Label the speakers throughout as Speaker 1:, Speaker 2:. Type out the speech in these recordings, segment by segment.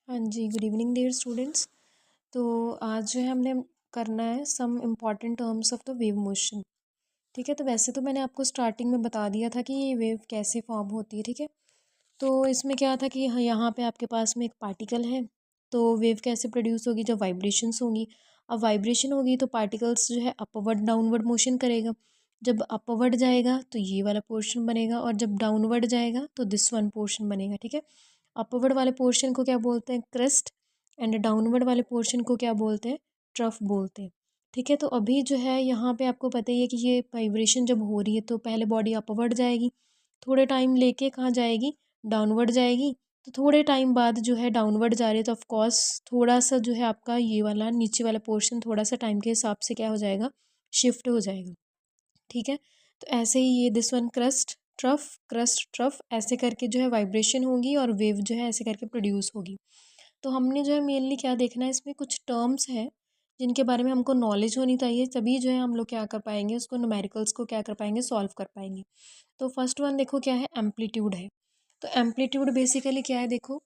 Speaker 1: हाँ जी, good evening dear students. तो आज जो है हमने करना है some important terms of the wave motion. ठीक है, तो वैसे तो मैंने आपको स्टार्टिंग में बता दिया था कि ये वेव कैसे फॉर्म होती है। ठीक है, तो इसमें क्या था कि यहाँ पे आपके पास में एक पार्टिकल है, तो वेव कैसे प्रोड्यूस होगी, जब वाइब्रेशंस होंगी। अब वाइब्रेशन होगी तो पार्टिकल्स जो है अपवर्ड डाउनवर्ड मोशन करेगा। जब अपवर्ड जाएगा तो ये वाला पोर्शन बनेगा, और जब डाउनवर्ड जाएगा तो दिस वन पोर्शन बनेगा। ठीक है, अपवर्ड वाले पोर्शन को क्या बोलते हैं, क्रेस्ट, एंड डाउनवर्ड वाले पोर्शन को क्या बोलते हैं, ट्रफ बोलते हैं। ठीक है, तो अभी जो है यहाँ पे आपको पता ही है कि ये वाइब्रेशन जब हो रही है तो पहले बॉडी अपवर्ड जाएगी, थोड़े टाइम लेके कहाँ जाएगी, डाउनवर्ड जाएगी। तो थोड़े टाइम बाद जो है डाउनवर्ड जा रही है तो ऑफ कोर्स थोड़ा सा जो है आपका ये वाला नीचे वाला पोर्शन थोड़ा सा टाइम के हिसाब से क्या हो जाएगा, शिफ्ट हो जाएगा। ठीक है, तो ऐसे ही ये दिस वन क्रस्ट ट्रफ ऐसे करके जो है वाइब्रेशन होगी और वेव जो है ऐसे करके प्रोड्यूस होगी। तो हमने जो है मेनली क्या देखना है, इसमें कुछ टर्म्स हैं जिनके बारे में हमको नॉलेज होनी चाहिए, तभी जो है हम लोग क्या कर पाएंगे, उसको न्यूमेरिकल्स को क्या कर पाएंगे, सॉल्व कर पाएंगे। तो फर्स्ट वन देखो क्या है, एम्पलीट्यूड है। तो एम्पलीट्यूड बेसिकली क्या है, देखो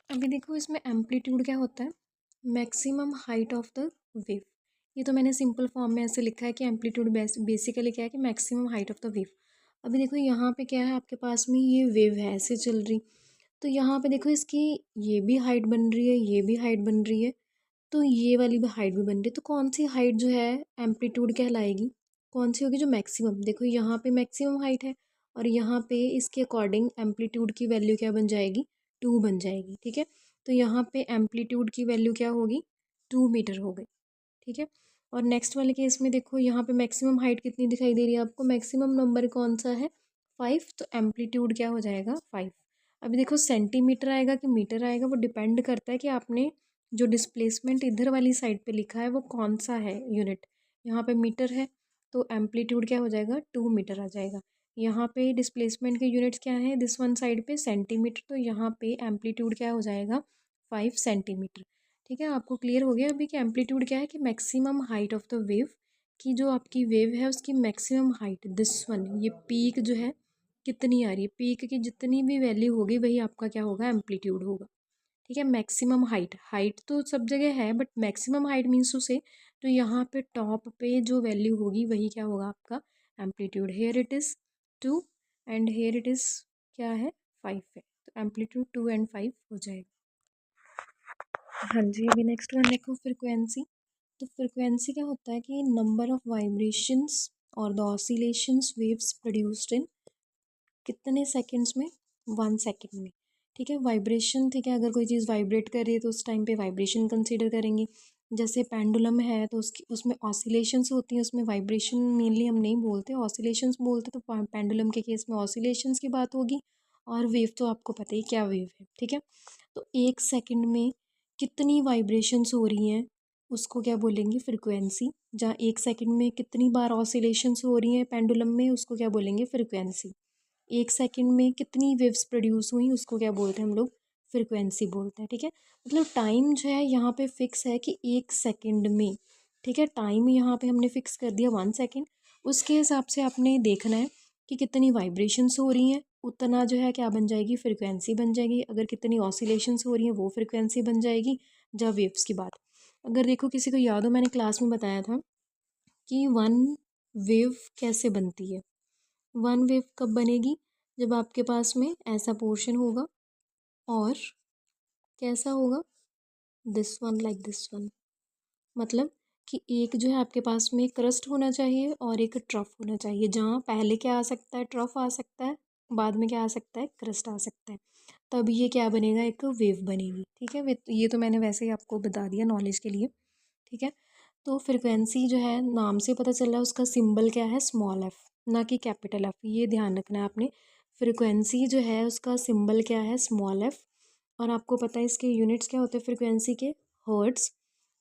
Speaker 1: अभी देखो इसमें एम्पलीट्यूड क्या होता है, maximum height of the wave. ये तो मैंने सिंपल फॉर्म में ऐसे लिखा है कि एम्पलीट्यूड बेसिकली क्या है कि maximum height of the wave. अभी देखो यहाँ पे क्या है, आपके पास में ये वेव है ऐसे चल रही, तो यहाँ पे देखो इसकी ये भी हाइट बन रही है, ये भी हाइट बन रही है, तो ये वाली भी हाइट भी बन रही है। तो कौन सी हाइट जो है एम्पलीट्यूड कहलाएगी, कौन सी होगी, जो मैक्सिमम, देखो यहाँ पे मैक्सिमम हाइट है और यहाँ पे इसके अकॉर्डिंग एम्पलीट्यूड की वैल्यू क्या बन जाएगी, 2 बन जाएगी। ठीक है, तो यहाँ पे एम्पलीट्यूड की वैल्यू क्या होगी, 2 मीटर हो गई। ठीक है, और नेक्स्ट वाले केस में देखो यहाँ पे मैक्सिमम हाइट कितनी दिखाई दे रही है आपको, मैक्सिमम नंबर कौन सा है, 5, तो एम्पलीट्यूड क्या हो जाएगा, 5। अभी देखो सेंटीमीटर आएगा कि मीटर आएगा, वो डिपेंड करता है कि आपने जो डिस्प्लेसमेंट इधर वाली साइड पे लिखा है वो कौन सा है यूनिट। यहाँ पे मीटर है तो एम्पलीट्यूड क्या हो जाएगा, 2 मीटर आ जाएगा। यहाँ पे डिस्प्लेसमेंट के यूनिट्स क्या है, दिस वन साइड पे सेंटीमीटर, तो यहाँ पे एम्पलीट्यूड क्या हो जाएगा, 5 सेंटीमीटर। ठीक है, आपको क्लियर हो गया अभी कि एम्पलीट्यूड क्या है, कि maximum height of the wave, की जो आपकी वेव है उसकी मैक्सिमम हाइट, दिस वन, ये पीक जो है कितनी आ रही है, पीक की जितनी भी वैल्यू होगी वही आपका क्या होगा, एम्पलीट्यूड होगा। ठीक है, मैक्सिमम हाइट, हाइट तो सब जगह है बट मैक्सिमम हाइट मीन्स टू से, तो यहाँ पे टॉप पे जो वैल्यू होगी वही क्या होगा आपका amplitude. Here it is 2 and here it is क्या है, 5 है, तो एम्पलीट्यूड 2 एंड 5 हो जाएगा। हाँ जी, अभी नेक्स्ट वन देखो, फ्रिक्वेंसी। तो फ्रिक्वेंसी क्या होता है कि नंबर ऑफ वाइब्रेशंस और the oscillations waves produced in कितने सेकंड्स में, 1 सेकंड में। ठीक है, वाइब्रेशन, ठीक है, अगर कोई चीज़ वाइब्रेट कर रही है तो उस टाइम पे वाइब्रेशन कंसीडर करेंगे। जैसे पेंडुलम है तो उसकी उसमें ऑसिलेशंस होती हैं, उसमें वाइब्रेशन मेनली हम नहीं बोलते, ऑसिलेशंस बोलते, तो पेंडुलम के केस में ऑसिलेशंस की बात होगी। और वेव तो आपको पता ही क्या वेव है। ठीक है, तो 1 सेकंड में कितनी वाइब्रेशंस हो रही हैं उसको क्या बोलेंगे, फ्रिक्वेंसी। जहाँ 1 सेकंड में कितनी बार ऑसिलेशंस हो रही हैं पेंडुलम में, उसको क्या बोलेंगे, फ्रिक्वेंसी। 1 सेकंड में कितनी वेव्स प्रोड्यूस हुई उसको क्या बोलते हैं हम लोग, फ्रिक्वेंसी बोलते हैं। ठीक है, मतलब टाइम जो है यहाँ पे फिक्स है कि 1 सेकंड में। ठीक है, टाइम यहाँ पे हमने फिक्स कर दिया 1 सेकंड, उसके हिसाब से आपने देखना है कि कितनी वाइब्रेशंस हो रही हैं, उतना जो है क्या बन जाएगी, फ्रिक्वेंसी बन जाएगी। अगर कितनी ऑसिलेशंस हो रही हैं वो फ्रिक्वेंसी बन जाएगी। जब वेव्स की बात, अगर देखो किसी को याद हो मैंने क्लास में बताया था कि वन वेव कैसे बनती है। वन वेव कब बनेगी, जब आपके पास में ऐसा पोर्शन होगा और कैसा होगा, this one, like this one. मतलब कि एक जो है आपके पास में क्रस्ट होना चाहिए और एक ट्रफ होना चाहिए, जहाँ पहले क्या आ सकता है, ट्रफ आ सकता है, बाद में क्या आ सकता है, क्रस्ट आ सकता है। तब ये क्या बनेगा, एक वेव बनेगी। ठीक है, ये तो मैंने वैसे ही आपको बता दिया नॉलेज के लिए। ठीक है, तो फ्रिक्वेंसी जो है नाम से पता चल रहा है, उसका सिंबल क्या है, स्मॉल एफ, ना कि कैपिटल एफ, ये ध्यान रखना है आपने। फ्रिक्वेंसी जो है उसका सिंबल क्या है, स्मॉल एफ। और आपको पता है इसके यूनिट्स क्या होते हैं फ्रिक्वेंसी के, हर्ट्स।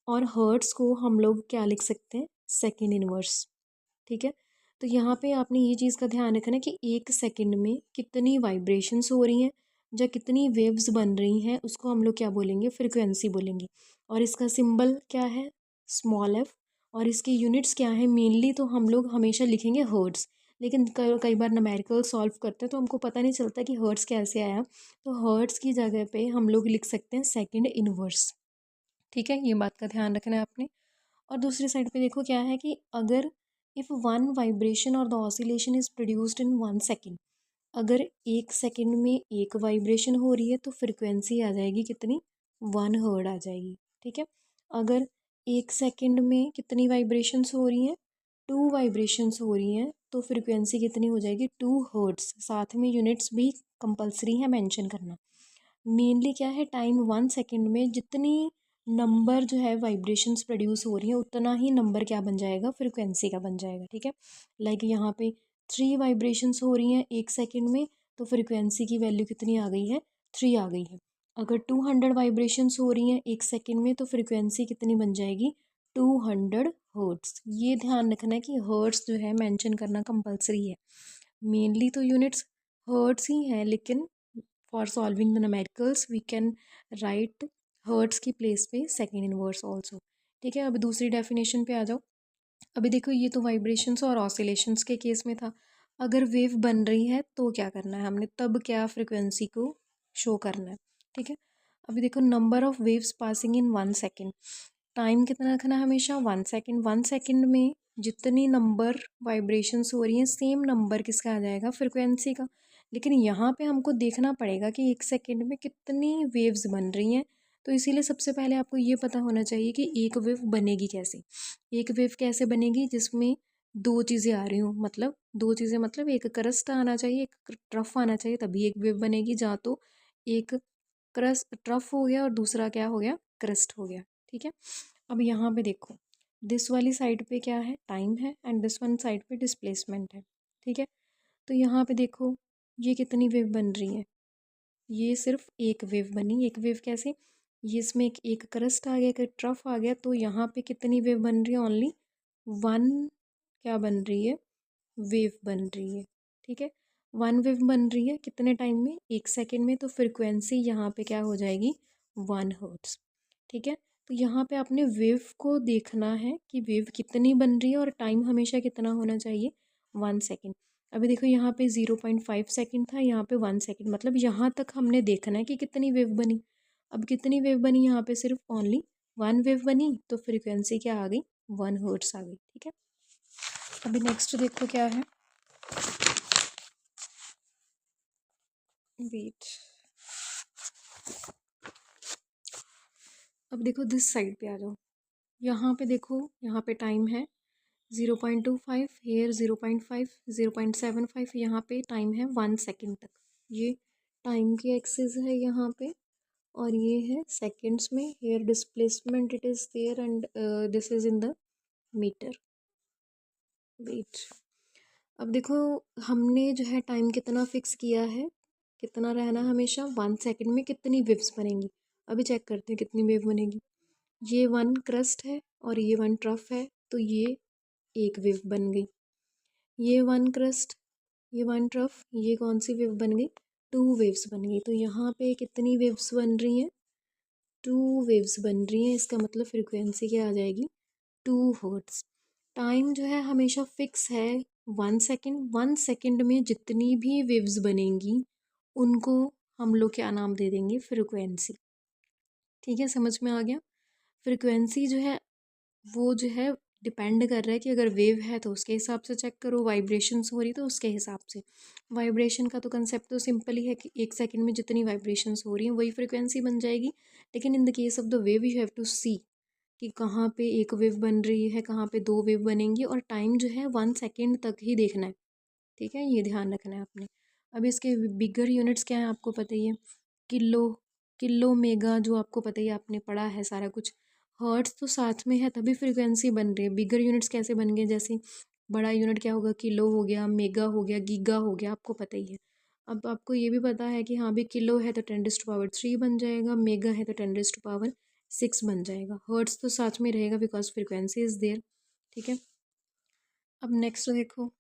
Speaker 1: और हर्ट्स को हम लोग क्या लिख सकते हैं, सेकेंड इनवर्स। ठीक है, तो यहाँ पे आपने ये चीज़ का ध्यान रखना है कि 1 सेकंड में कितनी वाइब्रेशंस हो रही हैं या कितनी वेव्स बन रही हैं, उसको हम लोग क्या बोलेंगे, फ्रिक्वेंसी बोलेंगे। और इसका सिंबल क्या है, स्मॉल एफ। और इसके यूनिट्स क्या है, मेनली तो हम लोग हमेशा लिखेंगे हर्ट्स। लेकिन कई बार न्यूमेरिकल सॉल्व करते हैं तो हमको पता नहीं चलता कि हर्ट्स कैसे आया, तो हर्ट्स की जगह पे हम लोग लिख सकते हैं सेकंड इनवर्स। ठीक है, ये बात का ध्यान रखना है आपने। और दूसरी साइड पे देखो क्या है कि अगर इफ़ वन वाइब्रेशन और the oscillation is produced in 1 second, अगर 1 सेकेंड में एक वाइब्रेशन हो रही है तो फ्रिक्वेंसी आ जाएगी कितनी, 1 हर्ट आ जाएगी। ठीक है, अगर 1 सेकेंड में कितनी वाइब्रेशंस हो रही हैं, 2 वाइब्रेशंस हो रही हैं, तो फ्रिक्वेंसी कितनी हो जाएगी, 2 हर्ट्स। साथ में यूनिट्स भी कंपलसरी है मेंशन करना। मेनली क्या है, टाइम 1 सेकेंड में जितनी नंबर जो है वाइब्रेशंस प्रोड्यूस हो रही हैं उतना ही नंबर क्या बन जाएगा, फ्रिक्वेंसी का बन जाएगा। ठीक है, लाइक यहाँ पे 3 वाइब्रेशंस हो रही हैं 1 सेकेंड में, तो फ्रिक्वेंसी की वैल्यू कितनी आ गई है, 3 आ गई है। अगर 200 वाइब्रेशंस हो रही हैं 1 सेकेंड में तो फ्रिक्वेंसी कितनी बन जाएगी, 200 हर्ट्स। ये ध्यान रखना है कि हर्ट्स जो है मेंशन करना कंपलसरी है। मेनली तो यूनिट्स हर्ट्स ही हैं, लेकिन for solving the numericals we can write hertz की प्लेस पे सेकेंड इनवर्स ऑल्सो। ठीक है, अब दूसरी डेफिनेशन पे आ जाओ। अभी देखो ये तो वाइब्रेशंस और ऑसिलेशंस के केस में था। अगर वेव बन रही है तो क्या करना है हमने, तब क्या फ्रिक्वेंसी को शो करना है। ठीक है, अभी देखो number of waves passing in 1 second, time कितना रखना है हमेशा, 1 सेकेंड। 1 सेकेंड में जितनी नंबर वाइब्रेशंस हो रही हैं सेम नंबर किसका आ जाएगा, फ्रिक्वेंसी का। लेकिन यहाँ पे हमको देखना पड़ेगा कि 1 सेकेंड में कितनी वेव्स बन रही हैं, तो इसीलिए सबसे पहले आपको ये पता होना चाहिए कि एक वेव बनेगी कैसे। एक वेव कैसे बनेगी, जिसमें दो चीज़ें आ रही हों, मतलब दो चीज़ें मतलब एक क्रस्ट आना चाहिए, एक ट्रफ आना चाहिए, तभी एक वेव बनेगी। जहाँ तो एक क्रस्ट ट्रफ हो गया और दूसरा क्या हो गया, क्रस्ट हो गया। ठीक है, अब यहाँ पे देखो दिस वाली साइड पे क्या है, टाइम है, एंड दिस वन साइड पे डिस्प्लेसमेंट है। ठीक है, तो यहाँ पे देखो ये कितनी वेव बन रही है, ये सिर्फ एक वेव बनी। एक वेव कैसे, ये इसमें एक क्रस्ट आ गया, एक ट्रफ आ गया, तो यहाँ पे कितनी वेव बन रही है, ओनली 1 क्या बन रही है, वेव बन रही है। ठीक है, 1 वेव बन रही है कितने टाइम में, 1 सेकेंड में, तो फ्रिक्वेंसी यहाँ पे क्या हो जाएगी, 1 हर्ट्स। ठीक है, तो यहाँ पे आपने वेव को देखना है कि वेव कितनी बन रही है और टाइम हमेशा कितना होना चाहिए, 1 सेकेंड। अभी देखो यहाँ पे 0.5 सेकेंड था, यहाँ पे 1 सेकेंड, मतलब यहाँ तक हमने देखना है कि कितनी वेव बनी। अब कितनी वेव बनी, यहाँ पे सिर्फ ओनली 1 वेव बनी, तो फ्रिक्वेंसी क्या आ गई, 1 हर्ट्स आ गई। ठीक है, अभी नेक्स्ट देखो क्या है, वेट, अब देखो दिस साइड पे आ जाओ। यहाँ पे देखो, यहाँ पे टाइम है 0.25, हेयर 0.5, 0.75, यहाँ पे टाइम है 1 सेकेंड तक। ये टाइम की एक्सिस है यहाँ पे, और ये है सेकेंड्स में। Here displacement it is there, and this is in the meter. Wait, अब देखो हमने जो है टाइम कितना फिक्स किया है, कितना रहना हमेशा, 1 सेकेंड में कितनी वेव्स बनेंगी। अभी चेक करते हैं कितनी वेव बनेगी। ये 1 क्रस्ट है और ये 1 ट्रफ है, तो ये एक वेव बन गई। ये 1 क्रस्ट, ये 1 ट्रफ, ये कौन सी वेव बन गई, 2 वेव्स बन गई। तो यहाँ पे कितनी वेव्स बन रही हैं, 2 वेव्स बन रही हैं। इसका मतलब फ्रिक्वेंसी क्या आ जाएगी, 2 हर्ट्स। टाइम जो है हमेशा फिक्स है 1 सेकेंड। 1 सेकेंड में जितनी भी वेव्स बनेंगी उनको हम लोग क्या नाम दे देंगे, फ्रिक्वेंसी। ठीक है, समझ में आ गया। फ्रिक्वेंसी जो है वो जो है डिपेंड कर रहा है कि अगर वेव है तो उसके हिसाब से चेक करो, वाइब्रेशंस हो रही तो उसके हिसाब से। वाइब्रेशन का तो कंसेप्ट तो सिंपल ही है कि 1 सेकेंड में जितनी वाइब्रेशंस हो रही हैं वही फ्रिक्वेंसी बन जाएगी। लेकिन in the case of the wave you have to see कि कहाँ पे एक वेव बन रही है, कहाँ पे 2 वेव बनेंगी, और टाइम जो है 1 सेकेंड तक ही देखना है। ठीक है, ये ध्यान रखना है आपने। अब इसके बिगर यूनिट्स क्या हैं आपको पता ही है, किलो, किलो मेगा, जो आपको पता ही है, आपने पढ़ा है सारा कुछ। हर्ट्स तो साथ में है तभी फ्रिक्वेंसी बन रही है। बिगर यूनिट्स कैसे बन गए, जैसे बड़ा यूनिट क्या होगा, किलो हो गया, मेगा हो गया, गीगा हो गया, आपको पता ही है। अब आपको ये भी पता है कि हाँ भी किलो है तो 10⁻³ बन जाएगा, मेगा है तो 10⁻6 बन जाएगा। हर्ट्स तो साथ में रहेगा बिकॉज फ्रिक्वेंसी इज़ देयर। ठीक है, अब नेक्स्ट देखो,